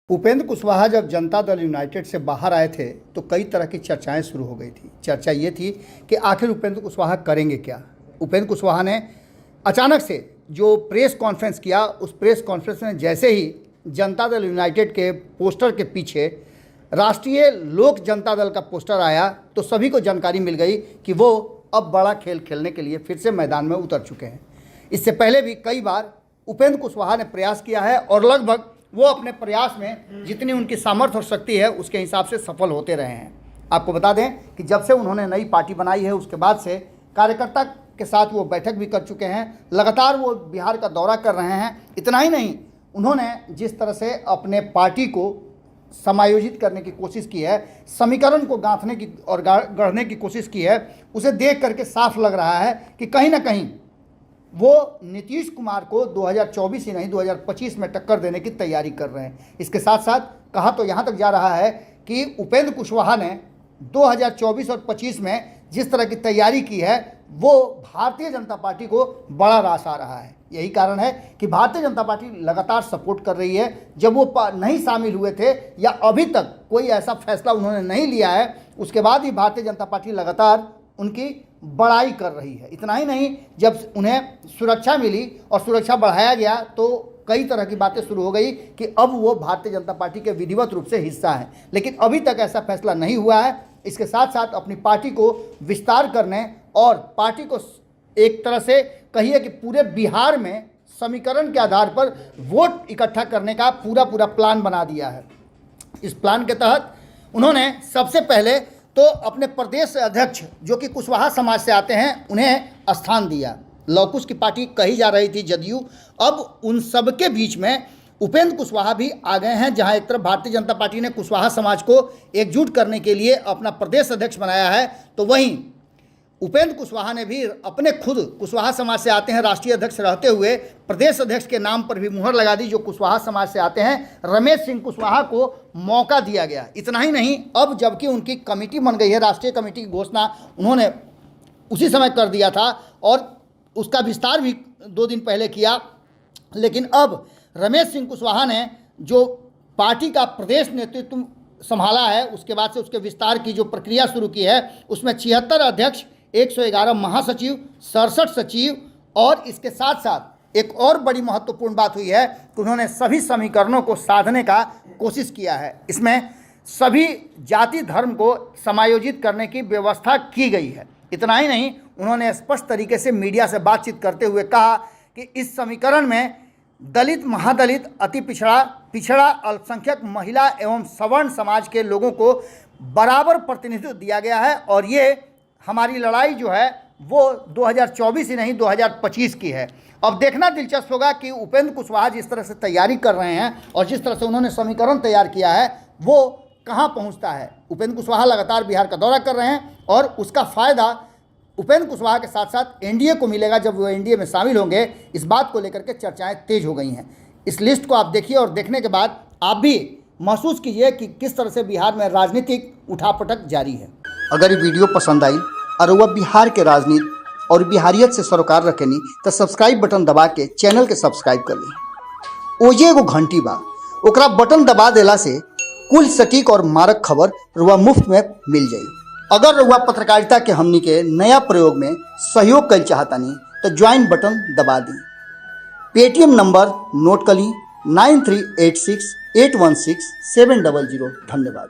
उपेंद्र कुशवाहा जब जनता दल यूनाइटेड से बाहर आए थे तो कई तरह की चर्चाएं शुरू हो गई थी। चर्चा ये थी कि आखिर उपेंद्र कुशवाहा करेंगे क्या। उपेंद्र कुशवाहा ने अचानक से जो प्रेस कॉन्फ्रेंस किया, उस प्रेस कॉन्फ्रेंस में जैसे ही जनता दल यूनाइटेड के पोस्टर के पीछे राष्ट्रीय लोक जनता दल का पोस्टर आया तो सभी को जानकारी मिल गई कि वो अब बड़ा खेल खेलने के लिए फिर से मैदान में उतर चुके हैं। इससे पहले भी कई बार उपेंद्र कुशवाहा ने प्रयास किया है और लगभग वो अपने प्रयास में जितनी उनकी सामर्थ्य और शक्ति है उसके हिसाब से सफल होते रहे हैं। आपको बता दें कि जब से उन्होंने नई पार्टी बनाई है उसके बाद से कार्यकर्ता के साथ वो बैठक भी कर चुके हैं, लगातार वो बिहार का दौरा कर रहे हैं। इतना ही नहीं, उन्होंने जिस तरह से अपने पार्टी को समायोजित करने की कोशिश की है, समीकरण को गांथने की और गढ़ने की कोशिश की है, उसे देख करके साफ लग रहा है कि कहीं ना कहीं वो नीतीश कुमार को 2024 ही नहीं 2025 में टक्कर देने की तैयारी कर रहे हैं। इसके साथ साथ कहा तो यहाँ तक जा रहा है कि उपेंद्र कुशवाहा ने 2024 और 25 में जिस तरह की तैयारी की है वो भारतीय जनता पार्टी को बड़ा रास आ रहा है। यही कारण है कि भारतीय जनता पार्टी लगातार सपोर्ट कर रही है। जब वो नहीं शामिल हुए थे या अभी तक कोई ऐसा फैसला उन्होंने नहीं लिया है, उसके बाद ही भारतीय जनता पार्टी लगातार उनकी बड़ाई कर रही है। इतना ही नहीं, जब उन्हें सुरक्षा मिली और सुरक्षा बढ़ाया गया तो कई तरह की बातें शुरू हो गई कि अब वो भारतीय जनता पार्टी के विधिवत रूप से हिस्सा है, लेकिन अभी तक ऐसा फैसला नहीं हुआ है। इसके साथ साथ अपनी पार्टी को विस्तार करने और पार्टी को एक तरह से कहिए कि पूरे बिहार में समीकरण के आधार पर वोट इकट्ठा करने का पूरा प्लान बना दिया है। इस प्लान के तहत उन्होंने सबसे पहले तो अपने प्रदेश अध्यक्ष जो कि कुशवाहा समाज से आते हैं उन्हें स्थान दिया। लौकुश की पार्टी कही जा रही थी जदयू, अब उन सब के बीच में उपेंद्र कुशवाहा भी आ गए हैं। जहां एक तरफ भारतीय जनता पार्टी ने कुशवाहा समाज को एकजुट करने के लिए अपना प्रदेश अध्यक्ष बनाया है, तो वहीं उपेंद्र कुशवाहा ने भी अपने खुद कुशवाहा समाज से आते हैं राष्ट्रीय अध्यक्ष रहते हुए प्रदेश अध्यक्ष के नाम पर भी मुहर लगा दी, जो कुशवाहा समाज से आते हैं। रमेश सिंह कुशवाहा को मौका दिया गया। इतना ही नहीं, अब जबकि उनकी कमेटी बन गई है, राष्ट्रीय कमेटी की घोषणा उन्होंने उसी समय कर दिया था और उसका विस्तार भी 2 दिन पहले किया, लेकिन अब रमेश सिंह कुशवाहा ने जो पार्टी का प्रदेश नेतृत्व संभाला है उसके बाद से उसके विस्तार की जो प्रक्रिया शुरू की है उसमें 76 अध्यक्ष, 111 महासचिव, 67 सचिव और इसके साथ साथ एक और बड़ी महत्वपूर्ण बात हुई है कि उन्होंने सभी समीकरणों को साधने का कोशिश किया है। इसमें सभी जाति धर्म को समायोजित करने की व्यवस्था की गई है। इतना ही नहीं, उन्होंने स्पष्ट तरीके से मीडिया से बातचीत करते हुए कहा कि इस समीकरण में दलित, महादलित, अति पिछड़ा, अल्पसंख्यक, महिला एवं सवर्ण समाज के लोगों को बराबर प्रतिनिधित्व दिया गया है और ये हमारी लड़ाई जो है वो 2024 ही नहीं 2025 की है। अब देखना दिलचस्प होगा कि उपेंद्र कुशवाहा जिस तरह से तैयारी कर रहे हैं और जिस तरह से उन्होंने समीकरण तैयार किया है वो कहाँ पहुँचता है। उपेंद्र कुशवाहा लगातार बिहार का दौरा कर रहे हैं और उसका फ़ायदा उपेंद्र कुशवाहा के साथ साथ एनडीए को मिलेगा जब वो एनडीए में शामिल होंगे। इस बात को लेकर के चर्चाएं तेज हो गई हैं। इस लिस्ट को आप देखिए और देखने के बाद आप भी महसूस कीजिए कि किस तरह से बिहार में राजनीतिक उठापटक जारी है। अगर ये वीडियो पसंद आई और वह बिहार के राजनीति और बिहारियत से सरोकार रखेनी तो सब्सक्राइब बटन दबा के चैनल के सब्सक्राइब कर ली। ओजे एगो घंटी बा, ओकरा बटन दबा देला से कुल सटीक और मारक खबर रुआ मुफ्त में मिल जाई। अगर रुआ पत्रकारिता के हमनी के नया प्रयोग में सहयोग कर चाहतानी तो ज्वाइन बटन दबा दी। पेटीएम नंबर नोट कर ली 9386816700। धन्यवाद।